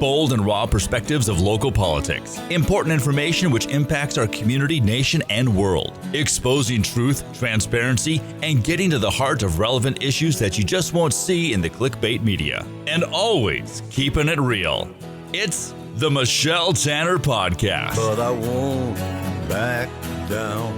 bold and raw perspectives of local politics, important information which impacts our community, nation, and world, exposing truth, transparency, and getting to the heart of relevant issues that you just won't see in the clickbait media, and always keeping it real. It's the Michelle Tanner Podcast. But I won't back down.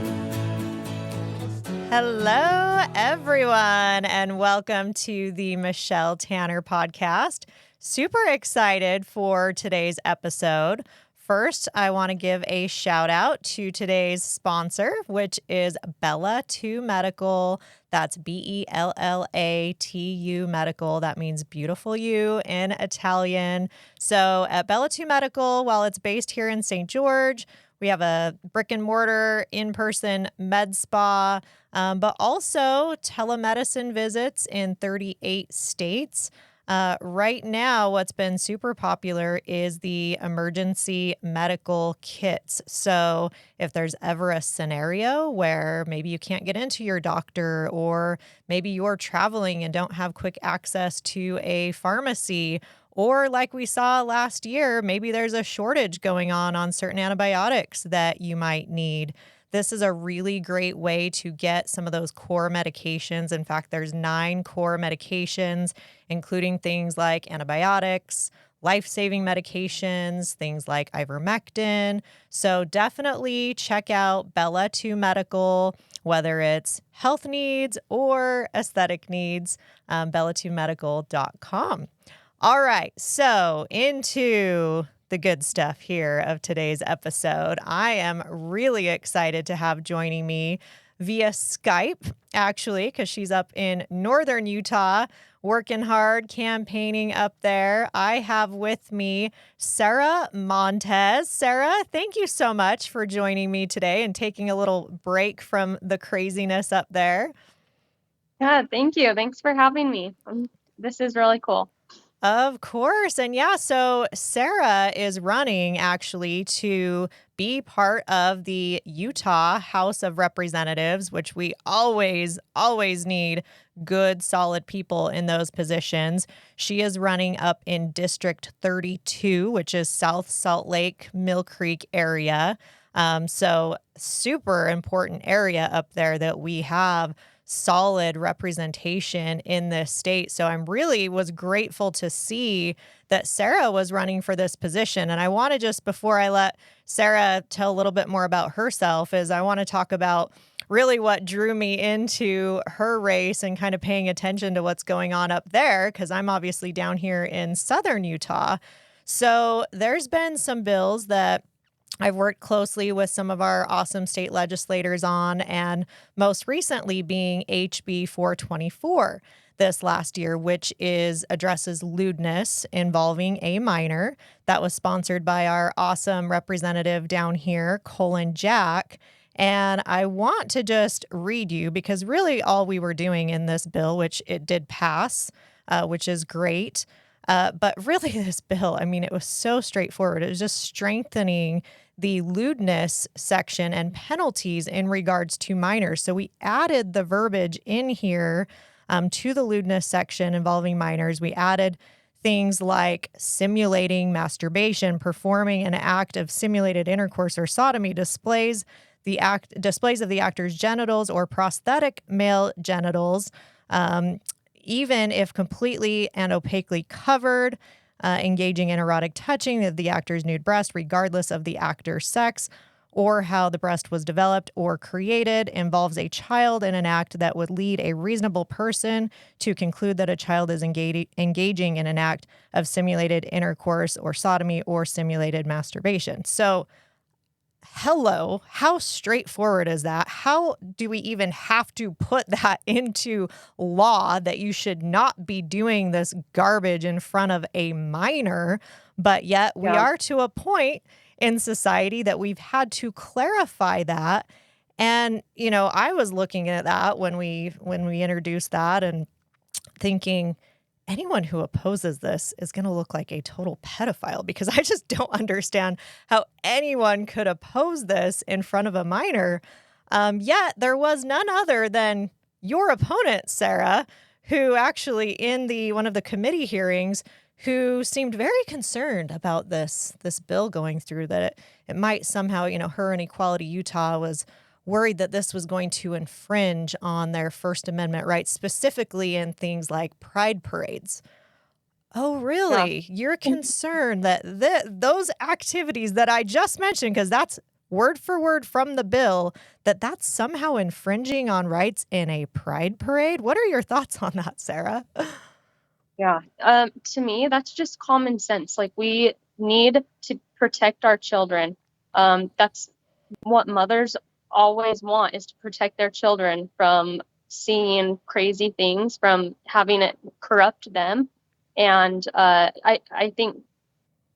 Hello, everyone, and welcome to the Michelle Tanner Podcast. Super excited for today's episode. First, I want to give a shout out to today's sponsor, which is Bella2 Medical. That's Bellatu Medical. That means beautiful you in Italian. So at Bella2 Medical, while it's based here in St. George, we have a brick and mortar in-person med spa, but also telemedicine visits in 38 states. Right now, what's been super popular is the emergency medical kits. So if there's ever a scenario where maybe you can't get into your doctor, or maybe you're traveling and don't have quick access to a pharmacy, or like we saw last year, maybe there's a shortage going on certain antibiotics that you might need. This is a really great way to get some of those core medications. In fact, there's 9 core medications, including things like antibiotics, life-saving medications, things like ivermectin. So definitely check out Bella2 Medical, whether it's health needs or aesthetic needs, bella2medical.com. All right, so into the good stuff here of today's episode. I am really excited to have joining me via Skype, actually, because she's up in northern Utah, working hard, campaigning up there. I have with me Sarah Montes. Sarah, thank you so much for joining me today and taking a little break from the craziness up there. Yeah, thank you. Thanks for having me. This is really cool. Of course. And yeah, so Sarah is running actually to be part of the Utah House of Representatives, which we always need good, solid people in those positions. She is running up in District 32, which is South Salt Lake, Mill Creek area. So super important area up there that we have solid representation in this state. So I'm really was grateful to see that Sarah was running for this position. And I want to just, before I let Sarah tell a little bit more about herself, is I want to talk about really what drew me into her race and kind of paying attention to what's going on up there, because I'm obviously down here in southern Utah. So there's been some bills that I've worked closely with some of our awesome state legislators on, and most recently being EP042 this last year, which addresses lewdness involving a minor. That was sponsored by our awesome representative down here, Colin Jack. And I want to just read you, because really all we were doing in this bill, which it did pass, which is great. But really this bill, I mean, it was so straightforward. It was just strengthening the lewdness section and penalties in regards to minors. So we added the verbiage in here to the lewdness section involving minors. We added things like simulating masturbation, performing an act of simulated intercourse or sodomy, displays of the actor's genitals or prosthetic male genitals, even if completely and opaquely covered, engaging in erotic touching of the actor's nude breast, regardless of the actor's sex or how the breast was developed or created, involves a child in an act that would lead a reasonable person to conclude that a child is engaging in an act of simulated intercourse or sodomy or simulated masturbation. So, hello, how straightforward is that? How do we even have to put that into law that you should not be doing this garbage in front of a minor? But yet we are to a point in society that we've had to clarify that. And, you know, I was looking at that when we introduced that and thinking, anyone who opposes this is going to look like a total pedophile, because I just don't understand how anyone could oppose this in front of a minor. Yet there was none other than your opponent, Sarah, who actually in one of the committee hearings who seemed very concerned about this bill going through, that it might somehow, her and Equality Utah was worried that this was going to infringe on their First Amendment rights, specifically in things like pride parades. Oh, Yeah. really? You're concerned that those activities that I just mentioned, because that's word for word from the bill, that's somehow infringing on rights in a pride parade? What are your thoughts on that, Sarah? Yeah. To me, that's just common sense. Like, we need to protect our children. That's what mothers always want, is to protect their children from seeing crazy things, from having it corrupt them. And I think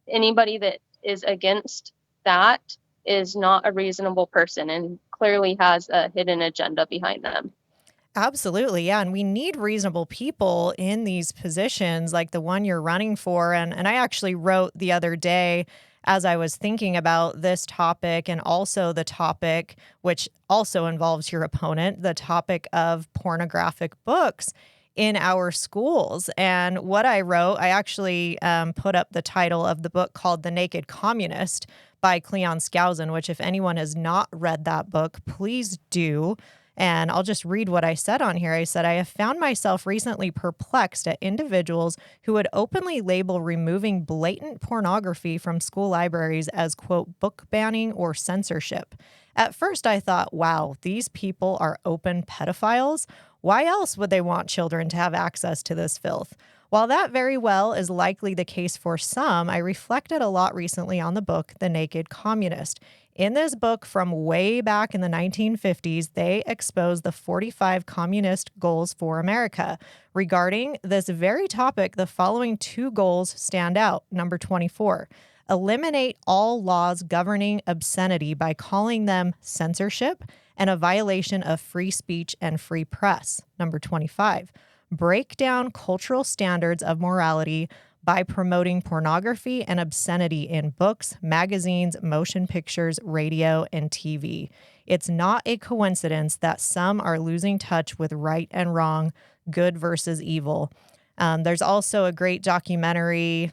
anybody that is against that is not a reasonable person and clearly has a hidden agenda behind them. Absolutely. Yeah. And we need reasonable people in these positions like the one you're running for. And I actually wrote the other day, as I was thinking about this topic and also the topic, which also involves your opponent, the topic of pornographic books in our schools. And what I wrote, I actually put up the title of the book called The Naked Communist by Cleon Skousen, which if anyone has not read that book, please do. And I'll just read what I said on here. I said, I have found myself recently perplexed at individuals who would openly label removing blatant pornography from school libraries as, quote, book banning or censorship. At first, I thought, wow, these people are open pedophiles. Why else would they want children to have access to this filth? While that very well is likely the case for some, I reflected a lot recently on the book, The Naked Communist. In this book from way back in the 1950s, they expose the 45 communist goals for America. Regarding this very topic, the following two goals stand out. Number 24, eliminate all laws governing obscenity by calling them censorship and a violation of free speech and free press. Number 25, break down cultural standards of morality by promoting pornography and obscenity in books, magazines, motion pictures, radio, and TV. It's not a coincidence that some are losing touch with right and wrong, good versus evil. There's also a great documentary,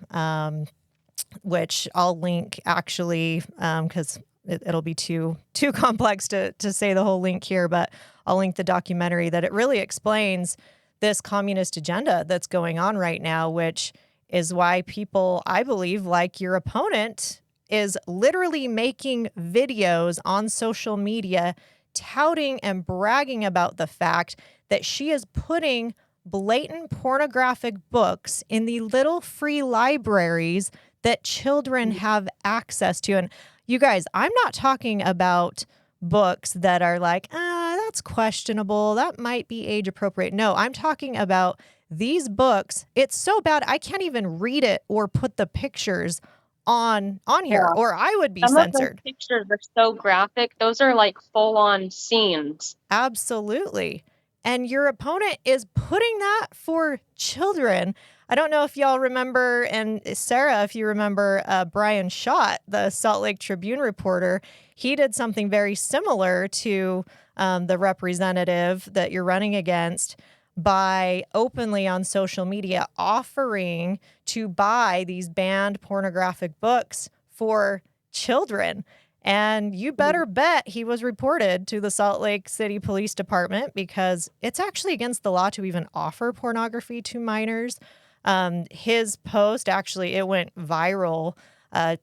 which I'll link actually, because it'll be too complex to say the whole link here, but I'll link the documentary that it really explains this communist agenda that's going on right now, which is why people, I believe, like your opponent, is literally making videos on social media touting and bragging about the fact that she is putting blatant pornographic books in the little free libraries that children have access to. And you guys, I'm not talking about books that are like, that's questionable, that might be age appropriate. No, I'm talking about these books. It's so bad I can't even read it or put the pictures on here, or I would be Some censored. of those pictures are so graphic. Those are like full-on scenes. Absolutely. And your opponent is putting that for children. I don't know if y'all remember, and Sarah, if you remember, Brian Schott, the Salt Lake Tribune reporter, he did something very similar to the representative that you're running against by openly on social media offering to buy these banned pornographic books for children. And you better bet he was reported to the Salt Lake City Police Department, because it's actually against the law to even offer pornography to minors. His post, actually, it went viral.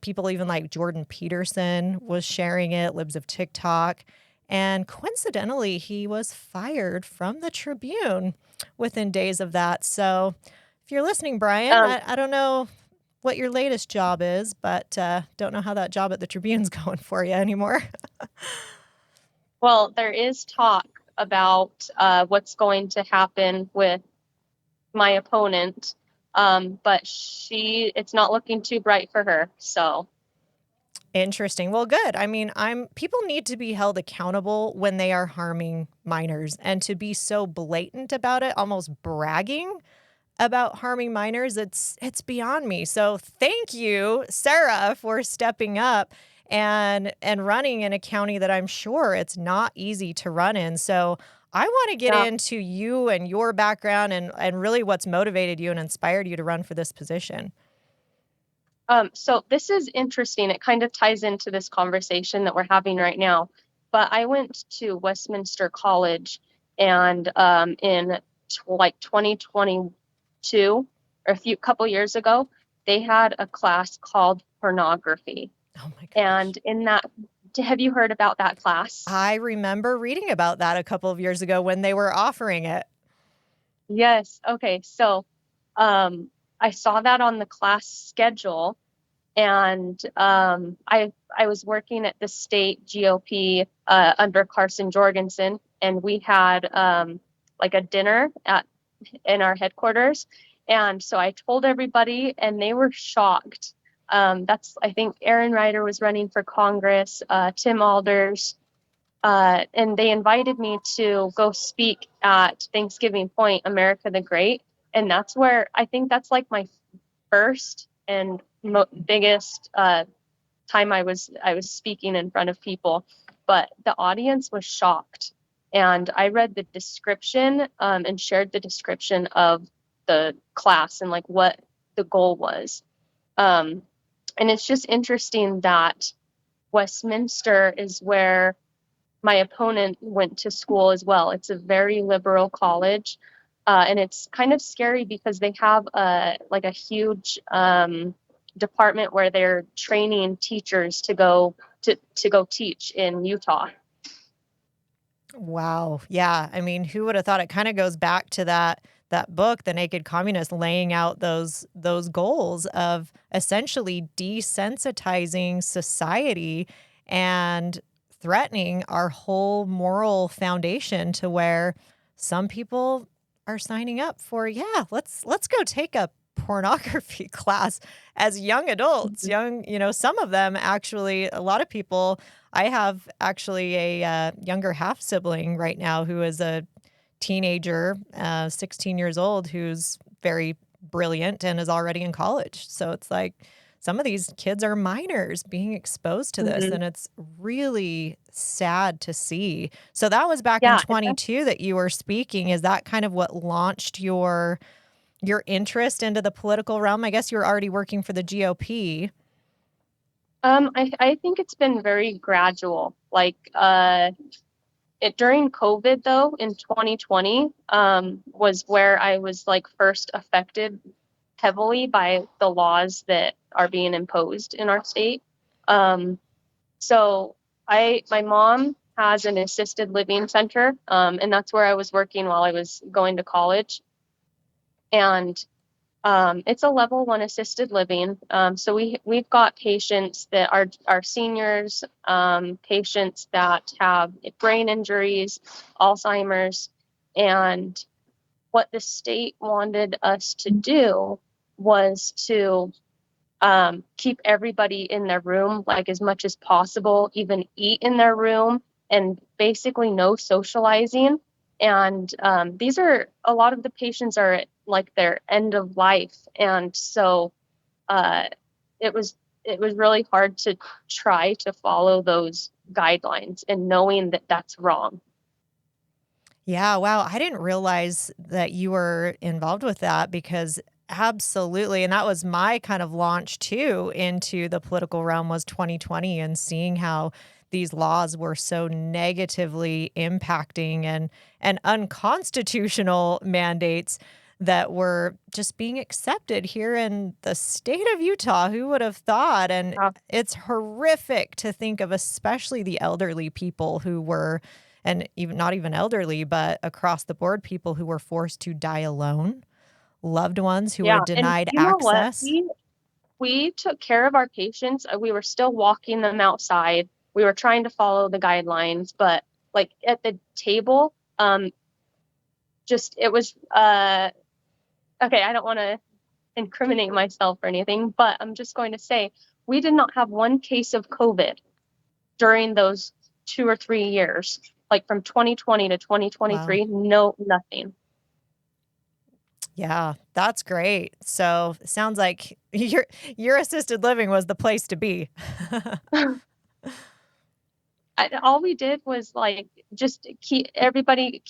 People even like Jordan Peterson was sharing it, Libs of TikTok. And coincidentally, he was fired from the Tribune within days of that. So if you're listening, Brian, I don't know what your latest job is, but don't know how that job at the Tribune's going for you anymore. Well, there is talk about what's going to happen with my opponent, but it's not looking too bright for her. So Interesting. Well, good. I mean, people need to be held accountable when they are harming minors, and to be so blatant about it, almost bragging about harming minors, it's beyond me. So thank you, Sarah, for stepping up and running in a county that I'm sure it's not easy to run in. So I want to get Yeah. into you and your background and really what's motivated you and inspired you to run for this position. So this is interesting. It kind of ties into this conversation that we're having right now. But I went to Westminster College, and in like 2022, or couple years ago, they had a class called pornography. Oh my gosh. And in that, have you heard about that class? I remember reading about that a couple of years ago when they were offering it. Yes. Okay. So I saw that on the class schedule, and I was working at the state GOP under Carson Jorgensen, and we had like a dinner in our headquarters, and so I told everybody, and they were shocked. I think Aaron Ryder was running for Congress, Tim Alders, and they invited me to go speak at Thanksgiving Point, America the Great, and that's where I think that's like my first and biggest time I was speaking in front of people. But the audience was shocked, and I read the description and shared the description of the class and like what the goal was. And it's just interesting that Westminster is where my opponent went to school as well. It's a very liberal college, and it's kind of scary because they have like a huge department where they're training teachers to go teach in Utah. Wow. Yeah. I mean, who would have thought? It kind of goes back to that book, The Naked Communist, laying out those goals of essentially desensitizing society and threatening our whole moral foundation to where some people are signing up for, yeah, let's go take a pornography class as young adults. Some of them actually, a lot of people. I have actually a younger half sibling right now who is a teenager, 16 years old, who's very brilliant and is already in college. So it's like some of these kids are minors being exposed to this, and it's really sad to see. So that was back in 22 that you were speaking. Is that kind of what launched your interest into the political realm? I guess you were already working for the GOP. I think it's been very gradual. Like during COVID though, in 2020, was where I was like first affected heavily by the laws that are being imposed in our state. So my mom has an assisted living center, and that's where I was working while I was going to college. And it's a level 1 assisted living. So we've got patients that are seniors, patients that have brain injuries, Alzheimer's, and what the state wanted us to do was to keep everybody in their room, like as much as possible, even eat in their room, and basically no socializing. And a lot of the patients are at like their end of life, and so it was really hard to try to follow those guidelines and knowing that that's wrong. Yeah, wow. I didn't realize that you were involved with that, because absolutely. And that was my kind of launch too into the political realm, was 2020, and seeing how these laws were so negatively impacting and unconstitutional mandates that were just being accepted here in the state of Utah. Who would have thought? And it's horrific to think of, especially the elderly people who were, and even not even elderly, but across the board, people who were forced to die alone, loved ones who were denied access. We took care of our patients. We were still walking them outside. We were trying to follow the guidelines, but like at the table, it was, okay, I don't want to incriminate myself or anything, but I'm just going to say we did not have one case of COVID during those 2 or 3 years, like from 2020 to 2023. Wow. No, nothing. Yeah, that's great. So it sounds like your assisted living was the place to be. all we did was like just keep everybody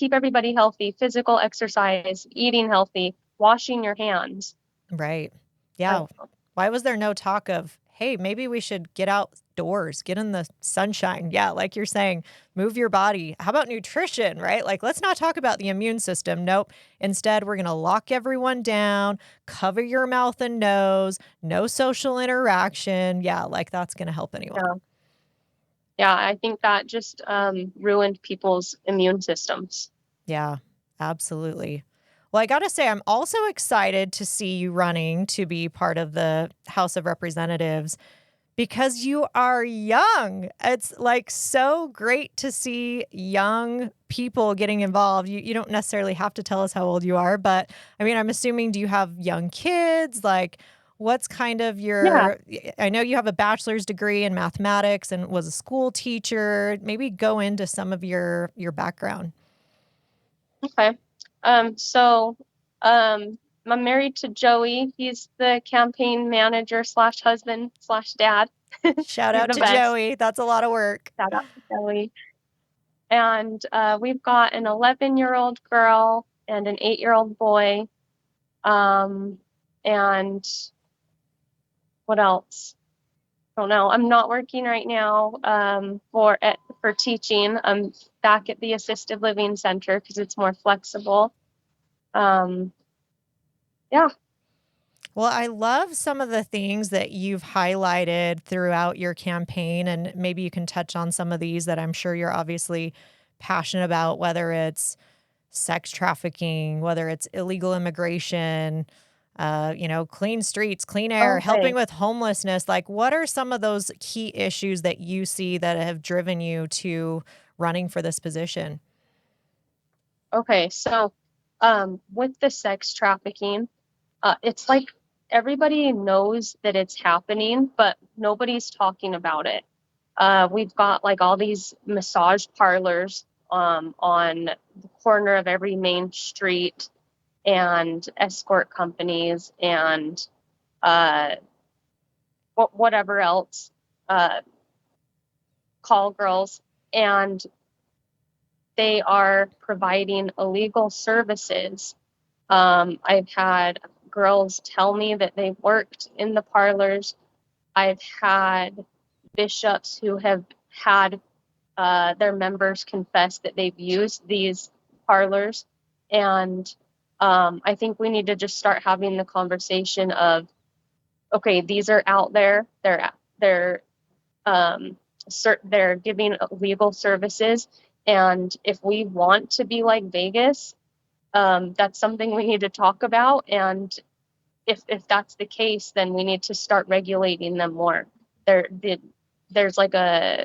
healthy, physical exercise, eating healthy, washing your hands. Right. Yeah. Why was there no talk of, hey, maybe we should get outdoors, get in the sunshine? Yeah, like you're saying, move your body. How about nutrition, right? Like, let's not talk about the immune system. Nope. Instead, we're going to lock everyone down, cover your mouth and nose, no social interaction. Yeah, like that's going to help anyone. Yeah, I think that just ruined people's immune systems. Yeah, absolutely. Well, I got to say, I'm also excited to see you running to be part of the House of Representatives because you are young. It's like so great to see young people getting involved. You don't necessarily have to tell us how old you are, but I mean, I'm assuming, do you have young kids? Like, what's kind of your, I know you have a bachelor's degree in mathematics and was a school teacher. Maybe go into some of your background. Okay. So I'm married to Joey. He's the campaign manager slash husband slash dad. Shout He's out the to best. Joey. That's a lot of work. Shout out to Joey. And we've got an 11-year-old girl and an 8-year-old boy. And what else? I don't know. I'm not working right now for teaching. I'm back at the assisted living center because it's more flexible. Yeah. Well, I love some of the things that you've highlighted throughout your campaign, and maybe you can touch on some of these that I'm sure you're obviously passionate about, whether it's sex trafficking, whether it's illegal immigration, clean streets, clean air, Okay. helping with homelessness. Like, what are some of those key issues that you see that have driven you to running for this position? Okay. So, with the sex trafficking, it's like everybody knows that it's happening, but nobody's talking about it. We've got like all these massage parlors on the corner of every main street, and escort companies, and whatever else, call girls, and they are providing illegal services. I've had girls tell me that they've worked in the parlors. I've had bishops who have had their members confess that they've used these parlors. And I think we need to just start having the conversation of, okay, these are out there. They're giving legal services, and if we want to be like Vegas, that's something we need to talk about. And if that's the case, then we need to start regulating them more. There's like a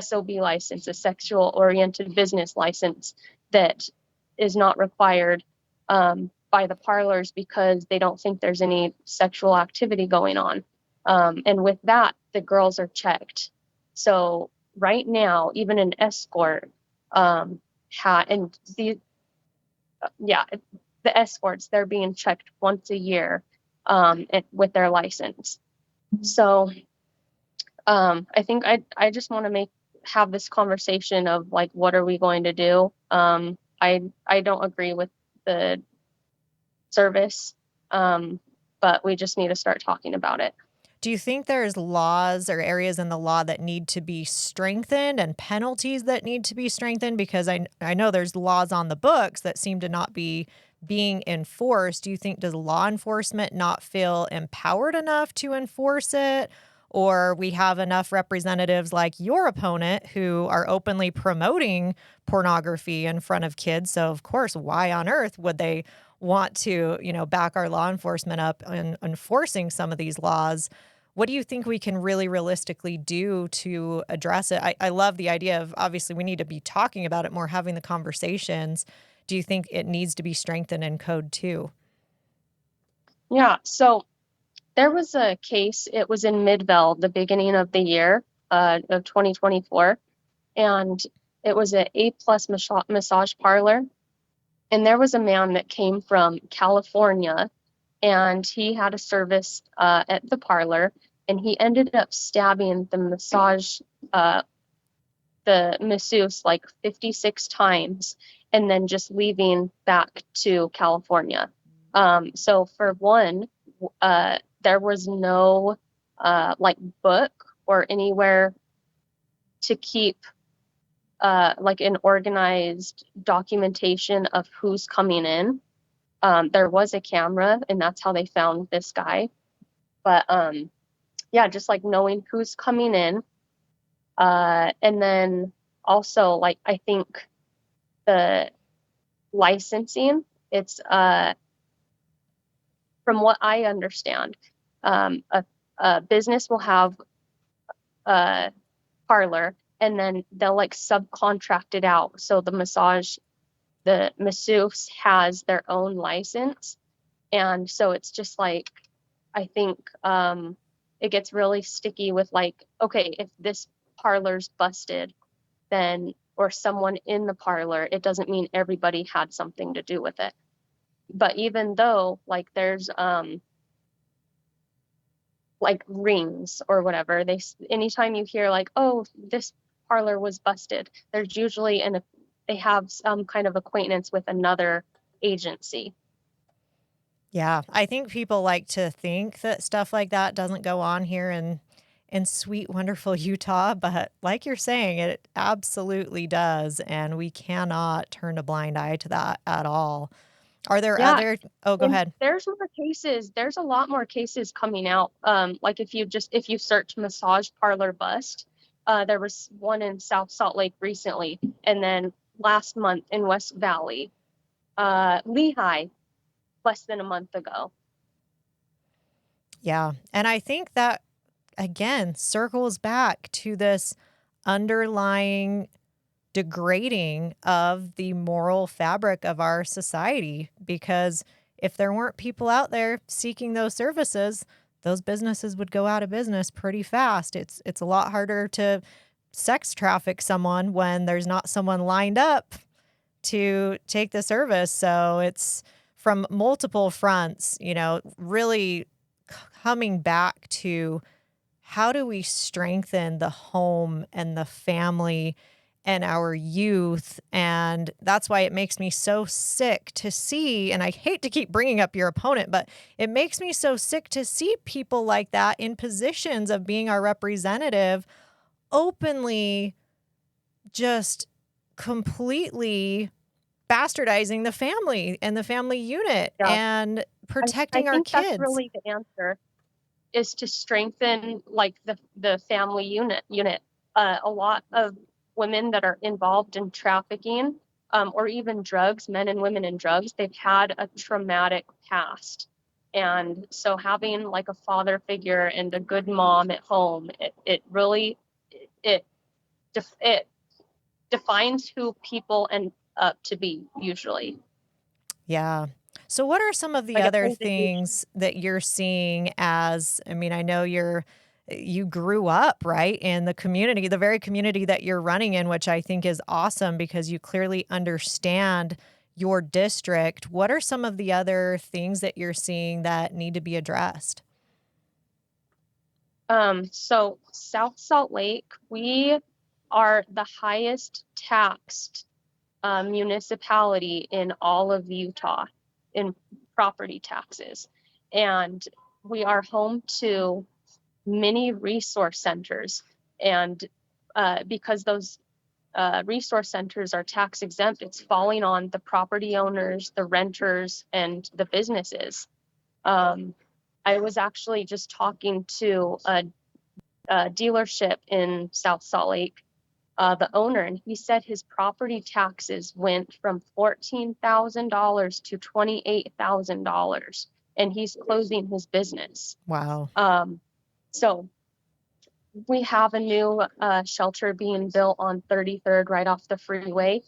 SOB license, a sexual oriented business license, that is not required by the parlors because they don't think there's any sexual activity going on. And with that, the girls are checked. So right now, even an escort the escorts, they're being checked once a year with their license. So I think I just want to have this conversation of like, what are we going to do? I don't agree with the service, but we just need to start talking about it. Do you think there's laws or areas in the law that need to be strengthened and penalties that need to be strengthened? Because I know there's laws on the books that seem to not be being enforced. Do you think, does law enforcement not feel empowered enough to enforce it? Or we have enough representatives like your opponent who are openly promoting pornography in front of kids. So, of course, why on earth would they want to, back our law enforcement up in enforcing some of these laws? What do you think we can really realistically do to address it? I love the idea of, obviously, we need to be talking about it more, having the conversations. Do you think it needs to be strengthened in code too? Yeah, so there was a case, it was in Midvale, the beginning of the year of 2024, and it was an A+ massage parlor. And there was a man that came from California, and he had a service at the parlor, and he ended up stabbing the the masseuse like 56 times and then just leaving back to California. So for one, there was no like book or anywhere to keep like an organized documentation of who's coming in. There was a camera, and that's how they found this guy. But yeah, just like knowing who's coming in. And then also, like, I think the licensing, it's from what I understand, a business will have a parlor, and then they'll like subcontract it out. So the masseuse has their own license. And so it's just like, I think it gets really sticky with like, okay, if this parlor's busted, then, or someone in the parlor, it doesn't mean everybody had something to do with it. But even though like there's like rings or whatever, anytime you hear like, oh, this parlor was busted, there's usually they have some kind of acquaintance with another agency. Yeah, I think people like to think that stuff like that doesn't go on here in sweet, wonderful Utah, but like you're saying, it absolutely does, and we cannot turn a blind eye to that at all. Are there Yeah, other? Oh, go and ahead. there's more cases. There's a lot more cases coming out. Like if you search massage parlor bust, there was one in South Salt Lake recently, and then last month in West Valley, Lehigh, less than a month ago. Yeah, and I think that again circles back to this underlying degrading of the moral fabric of our society, because if there weren't people out there seeking those services, those businesses would go out of business pretty fast. It's a lot harder to sex traffic someone when there's not someone lined up to take the service. So it's from multiple fronts, really coming back to how do we strengthen the home and the family and our youth. And that's why it makes me so sick to see, and I hate to keep bringing up your opponent, but it makes me so sick to see people like that in positions of being our representative openly just completely bastardizing the family and the family unit and protecting I our think kids. that's really the answer, is to strengthen like the family unit. A lot of women that are involved in trafficking or even drugs, men and women in drugs, they've had a traumatic past. And so having like a father figure and a good mom at home, it really, it defines who people end up to be usually. Yeah. So what are some of the Like other things that you're seeing as, I mean, I know you grew up, right, in the community, the very community that you're running in, which I think is awesome because you clearly understand your district. What are some of the other things that you're seeing that need to be addressed? So South Salt Lake, we are the highest taxed municipality in all of Utah in property taxes. And we are home to many resource centers. And because those resource centers are tax exempt, it's falling on the property owners, the renters, and the businesses. I was actually just talking to a dealership in South Salt Lake, the owner, and he said his property taxes went from $14,000 to $28,000, and he's closing his business. Wow. So we have a new shelter being built on 33rd right off the freeway.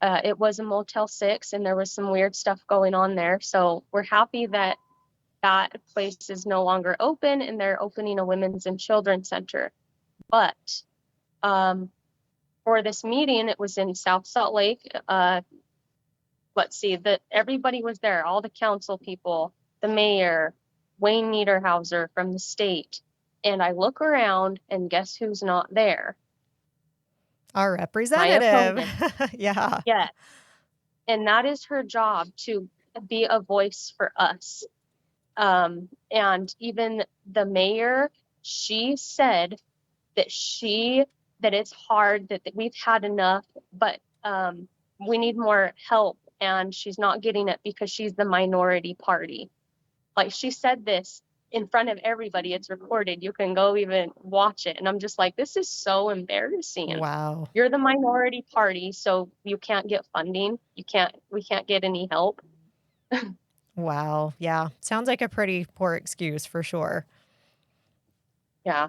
It was a Motel 6, and there was some weird stuff going on there. So we're happy that that place is no longer open, and they're opening a women's and children's center. But for this meeting, it was in South Salt Lake. Let's see, that everybody was there, all the council people, the mayor, Wayne Niederhauser from the state. And I look around, and guess who's not there? Our my representative. opponent. Yeah. Yeah. And that is her job, to be a voice for us. And even the mayor, she said that it's hard, that we've had enough, but we need more help, and she's not getting it because she's the minority party. Like, she said this in front of everybody. It's recorded. You can go even watch it. And I'm just like, this is so embarrassing. Wow. You're the minority party, so you can't get funding. We can't get any help. Wow. Yeah. Sounds like a pretty poor excuse for sure. Yeah.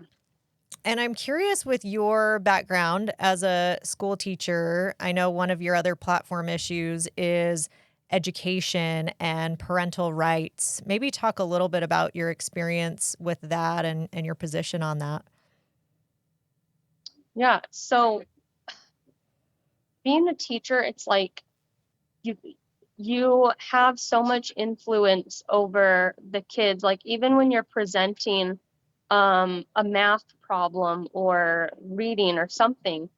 And I'm curious, with your background as a school teacher, I know one of your other platform issues is education and parental rights. Maybe talk a little bit about your experience with that and your position on that. Yeah. So being a teacher, it's like you you have so much influence over the kids. Like, even when you're presenting a math problem or reading or something,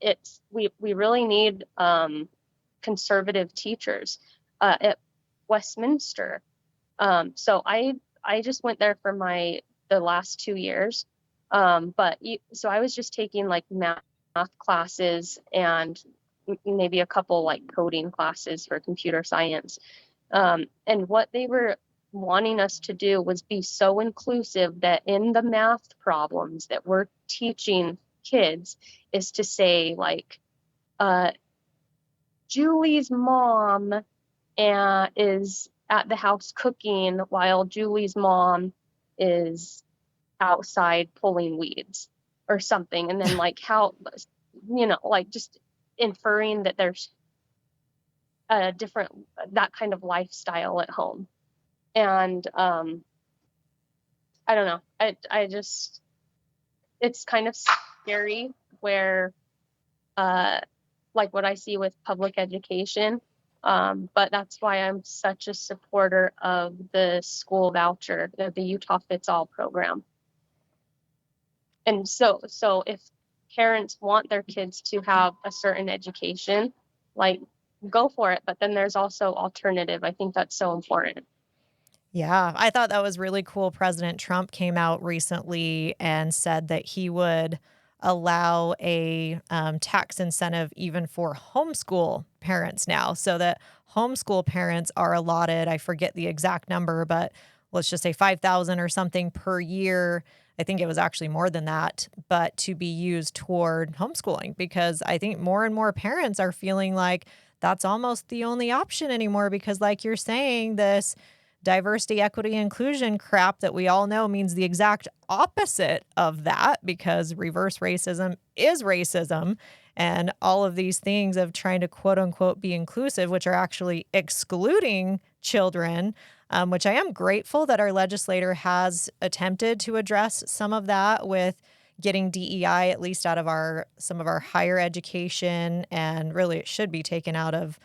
it's we really need conservative teachers at Westminster. So I just went there for the last 2 years. So I was just taking like math classes and maybe a couple like coding classes for computer science. And what they were wanting us to do was be so inclusive that in the math problems that we're teaching kids is to say, like, Julie's mom is at the house cooking while Julie's mom is outside pulling weeds or something. And then, like, how, like, just inferring that there's a different, that kind of lifestyle at home. And I don't know. I just, it's kind of scary where, like what I see with public education. But that's why I'm such a supporter of the school voucher, the Utah Fits All program. And so if parents want their kids to have a certain education, like, go for it. But then there's also alternative. I think that's so important. Yeah, I thought that was really cool. President Trump came out recently and said that he would allow a tax incentive even for homeschool parents now, so that homeschool parents are allotted, I forget the exact number, but let's just say 5,000 or something per year. I think it was actually more than that, but to be used toward homeschooling, because I think more and more parents are feeling like that's almost the only option anymore, because like you're saying, this diversity, equity, inclusion crap that we all know means the exact opposite of that, because reverse racism is racism. And all of these things of trying to quote unquote be inclusive, which are actually excluding children, which I am grateful that our legislator has attempted to address some of that with getting DEI at least out of some of our higher education, and really it should be taken out of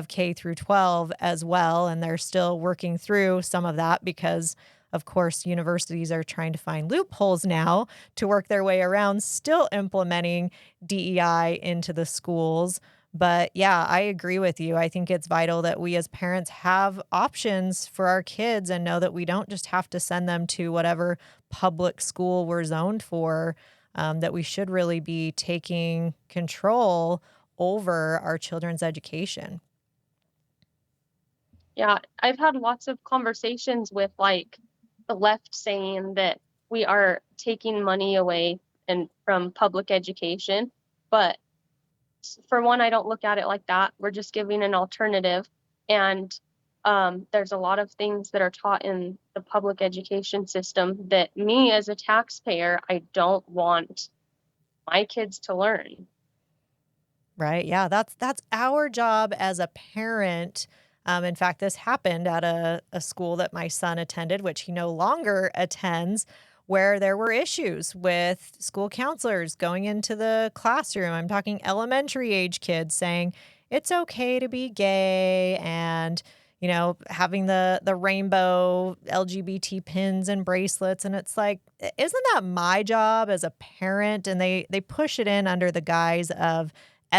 K through 12 as well. And they're still working through some of that because, of course, universities are trying to find loopholes now to work their way around still implementing DEI into the schools. But yeah, I agree with you. I think it's vital that we as parents have options for our kids and know that we don't just have to send them to whatever public school we're zoned for, that we should really be taking control over our children's education. Yeah, I've had lots of conversations with, like, the left saying that we are taking money away from public education. But for one, I don't look at it like that. We're just giving an alternative. And there's a lot of things that are taught in the public education system that me as a taxpayer, I don't want my kids to learn. Right. Yeah, that's our job as a parent. In fact, this happened at a school that my son attended, which he no longer attends, where there were issues with school counselors going into the classroom. I'm talking elementary age kids saying it's okay to be gay, and having the rainbow LGBT pins and bracelets. And it's like, isn't that my job as a parent? And they push it in under the guise of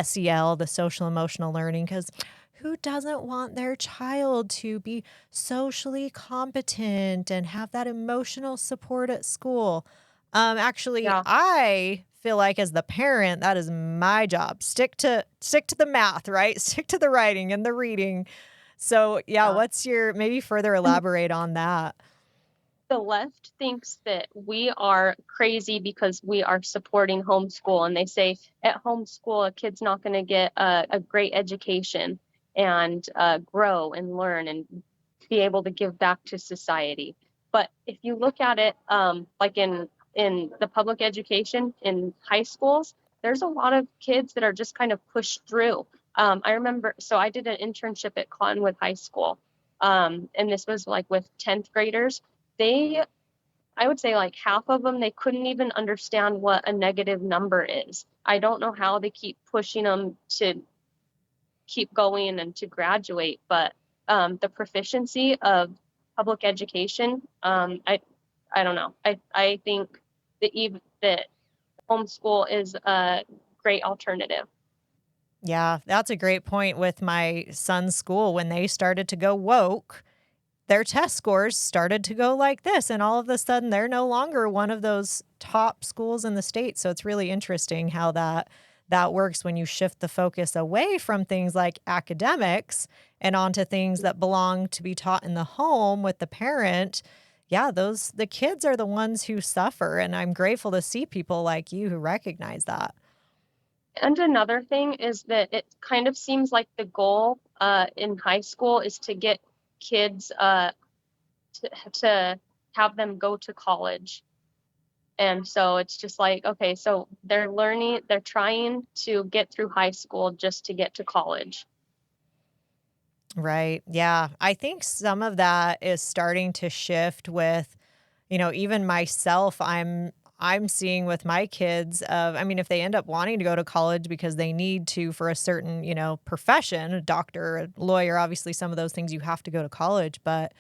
SEL, the social emotional learning, because who doesn't want their child to be socially competent and have that emotional support at school? Actually, Yeah. I feel like as the parent, that is my job. Stick to the math, right? Stick to the writing and the reading. So, yeah, Yeah. what's your maybe further And elaborate on that? the left thinks that we are crazy because we are supporting homeschool, and they say at homeschool a kid's not going to get a great education and grow and learn and be able to give back to society. But if you look at it, like in the public education in high schools, there's a lot of kids that are just kind of pushed through. I remember, so I did an internship at Cottonwood High School, and this was like with 10th graders. They, I would say like half of them, they couldn't even understand what a negative number is. I don't know how they keep pushing them to keep going and to graduate, but the proficiency of public education, I don't know. I think that homeschool is a great alternative. Yeah, that's a great point with my son's school. When they started to go woke, their test scores started to go like this. And all of a sudden, they're no longer one of those top schools in the state. So it's really interesting how that works when you shift the focus away from things like academics and onto things that belong to be taught in the home with the parent. Yeah, the kids are the ones who suffer. And I'm grateful to see people like you who recognize that. And another thing is that it kind of seems like the goal in high school is to get kids to have them go to college. And so it's just like, okay, so they're trying to get through high school just to get to college. Right. Yeah. I think some of that is starting to shift with, even myself, I'm seeing with my kids of, I mean, if they end up wanting to go to college because they need to for a certain, profession, a doctor, a lawyer, obviously some of those things you have to go to college, but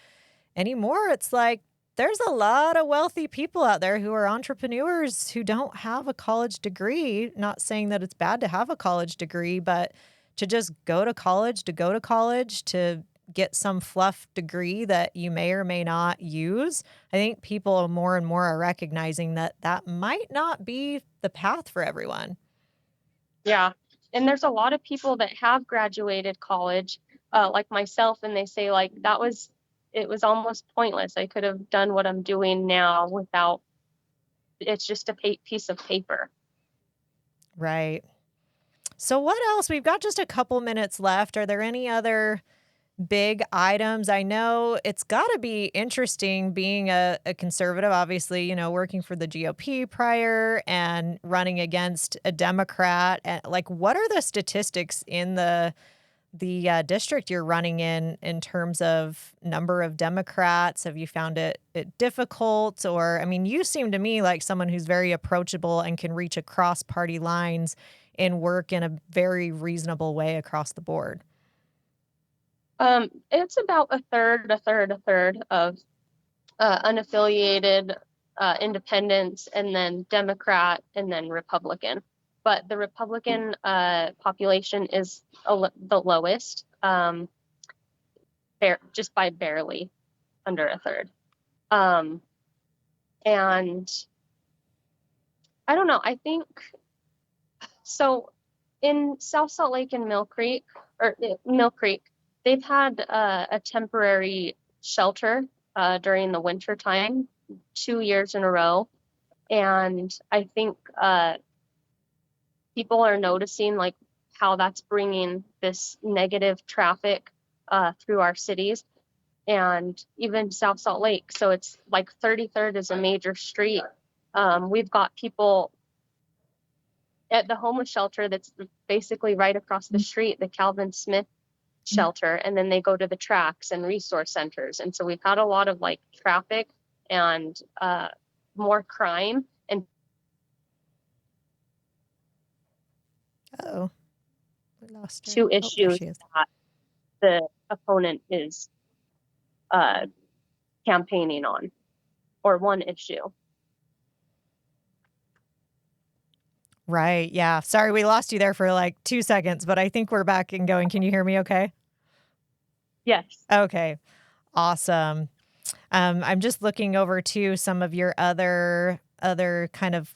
anymore it's like there's a lot of wealthy people out there who are entrepreneurs who don't have a college degree. Not saying that it's bad to have a college degree, but to just go to college to get some fluff degree that you may or may not use. I think people more and more are recognizing that that might not be the path for everyone. Yeah. And there's a lot of people that have graduated college, like myself, and they say like it was almost pointless. I could have done what I'm doing now without, it's just a piece of paper. Right. So what else? We've got just a couple minutes left. Are there any other big items? I know it's got to be interesting being a conservative, obviously, working for the GOP prior and running against a Democrat. And like, what are the statistics in the district you're running in terms of number of Democrats? Have you found it difficult? Or, I mean, you seem to me like someone who's very approachable and can reach across party lines and work in a very reasonable way across the board. It's about a third of unaffiliated independents, and then Democrat, and then Republican. But the Republican population is the lowest, just by barely under a third. And I don't know. I think so. In South Salt Lake and Mill Creek, they've had a temporary shelter during the winter time 2 years in a row. And I think people are noticing like how that's bringing this negative traffic through our cities, and even South Salt Lake. So it's like 33rd is a major street. We've got people at the homeless shelter that's basically right across the street, the Calvin Smith shelter, and then they go to the tracks and resource centers. And so we've had a lot of like traffic and more crime and Oh, we lost her. two Oh, there issues she is. that the opponent is campaigning on, or one issue. Right. Yeah. Sorry, we lost you there for like 2 seconds, but I think we're back and going. Can you hear me okay? Yes. Okay. Awesome. I'm just looking over to some of your other kind of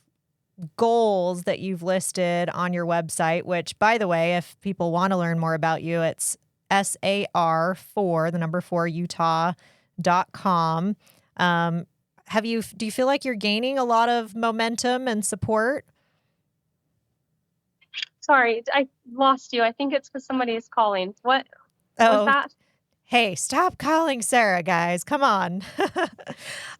goals that you've listed on your website, which, by the way, if people want to learn more about you, it's SAR4, the number 4, Utah.com. Do you feel like you're gaining a lot of momentum and support? Sorry, I lost you. I think it's because somebody is calling. What was Oh, that? hey, stop calling Sarah, guys. Come on.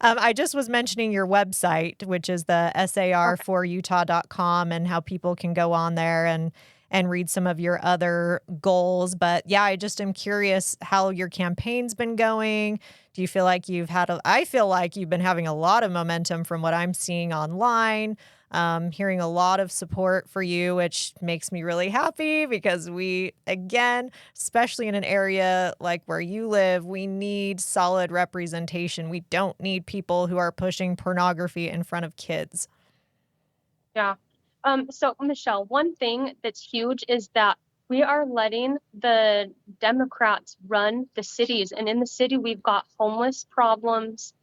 I just was mentioning your website, which is the SAR4Utah.com, and how people can go on there and read some of your other goals. But yeah, I just am curious how your campaign's been going. Do you feel like I feel like you've been having a lot of momentum from what I'm seeing online. Hearing a lot of support for you, which makes me really happy because we, again, especially in an area like where you live, we need solid representation. We don't need people who are pushing pornography in front of kids. Yeah. So Michelle, one thing that's huge is that we are letting the Democrats run the cities, and in the city we've got homeless problems,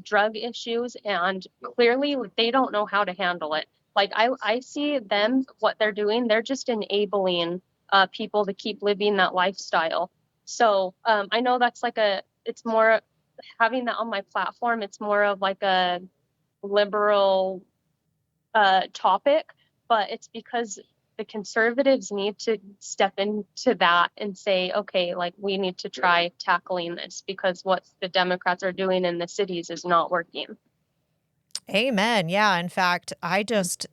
drug issues, and clearly they don't know how to handle it. Like I see them, what they're doing, they're just enabling people to keep living that lifestyle. So I know that's it's more, having that on my platform, it's more of like a liberal topic, but it's because the conservatives need to step into that and say, okay, like we need to try tackling this because what the Democrats are doing in the cities is not working. Amen. Yeah. In fact, I just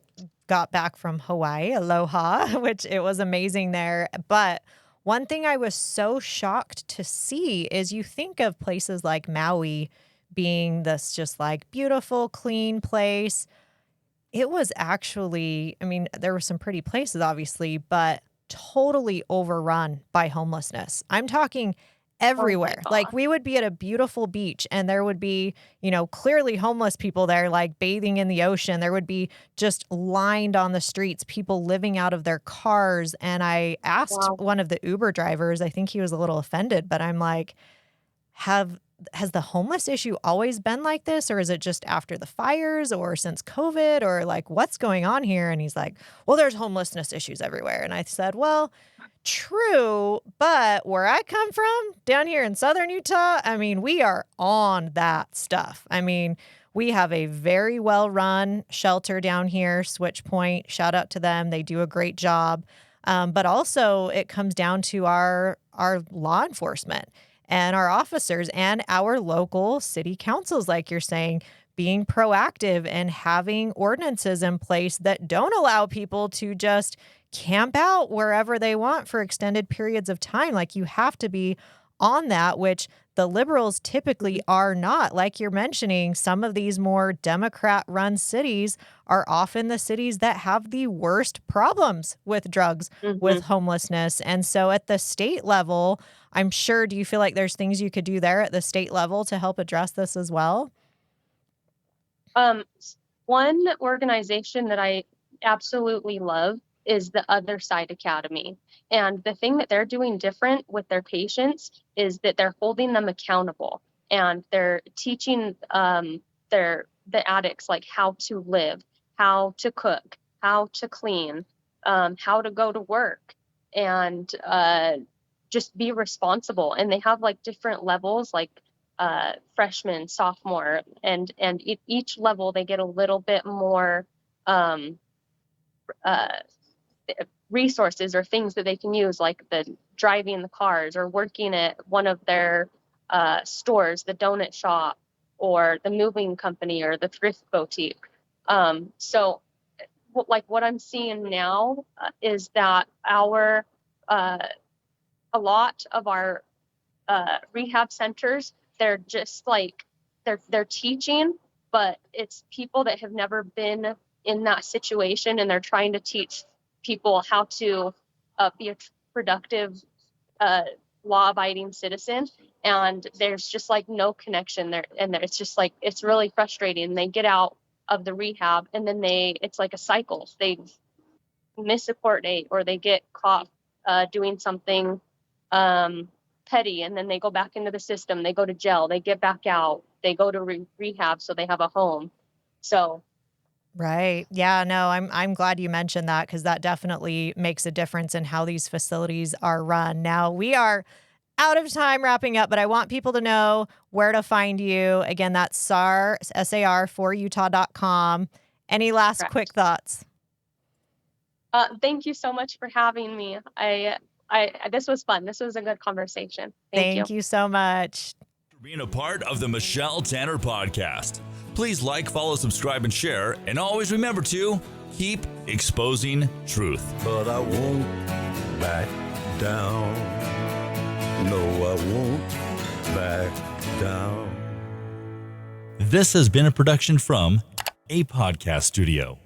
got back from Hawaii, aloha, which it was amazing there. But one thing I was so shocked to see is you think of places like Maui being this just like beautiful, clean place. It was actually, I mean, there were some pretty places, obviously, but totally overrun by homelessness. I'm talking everywhere. Oh, Like we would be at a beautiful beach and there would be, clearly homeless people there, like bathing in the ocean. There would be just lined on the streets, people living out of their cars. And I asked wow. one of the Uber drivers, I think he was a little offended, but I'm like, has the homeless issue always been like this, or is it just after the fires or since COVID, or like what's going on here? And he's like, well, there's homelessness issues everywhere. And I said, well, true, but where I come from down here in southern Utah, I mean, we are on that stuff. I mean, we have a very well run shelter down here, Switch Point. Shout out to them. They do a great job. But also it comes down to our law enforcement and our officers and our local city councils, like you're saying, being proactive and having ordinances in place that don't allow people to just camp out wherever they want for extended periods of time. Like you have to be on that, which the liberals typically are not. Like you're mentioning, some of these more Democrat-run cities are often the cities that have the worst problems with drugs, with homelessness. And so at the state level, I'm sure, do you feel like there's things you could do there at the state level to help address this as well? One organization that I absolutely love is the Other Side Academy. And the thing that they're doing different with their patients is that they're holding them accountable and they're teaching the addicts like how to live, how to cook, how to clean, how to go to work, and just be responsible. And they have like different levels, like freshman, sophomore, and each level they get a little bit more resources or things that they can use, like the driving the cars or working at one of their stores, the donut shop or the moving company or the thrift boutique. So like what I'm seeing now is that a lot of our rehab centers, they're just like they're teaching, but it's people that have never been in that situation, and they're trying to teach people how to be a productive law-abiding citizen, and there's just like no connection there, and it's just like, it's really frustrating. They get out of the rehab, and then it's like a cycle. They miss a court date, or they get caught doing something petty, and then they go back into the system. They go to jail, they get back out, they go to rehab, so they have a home. So Right. Yeah, no, I'm glad you mentioned that, because that definitely makes a difference in how these facilities are run. Now, we are out of time wrapping up, but I want people to know where to find you. Again, that's SAR4Utah.com. Any last Correct. quick thoughts? Thank you so much for having me. This was fun. This was a good conversation. Thank you you so much. For being a part of the Michelle Tanner Podcast. Please like, follow, subscribe, and share. And always remember to keep exposing truth. But I won't back down. No, I won't back down. This has been a production from a podcast studio.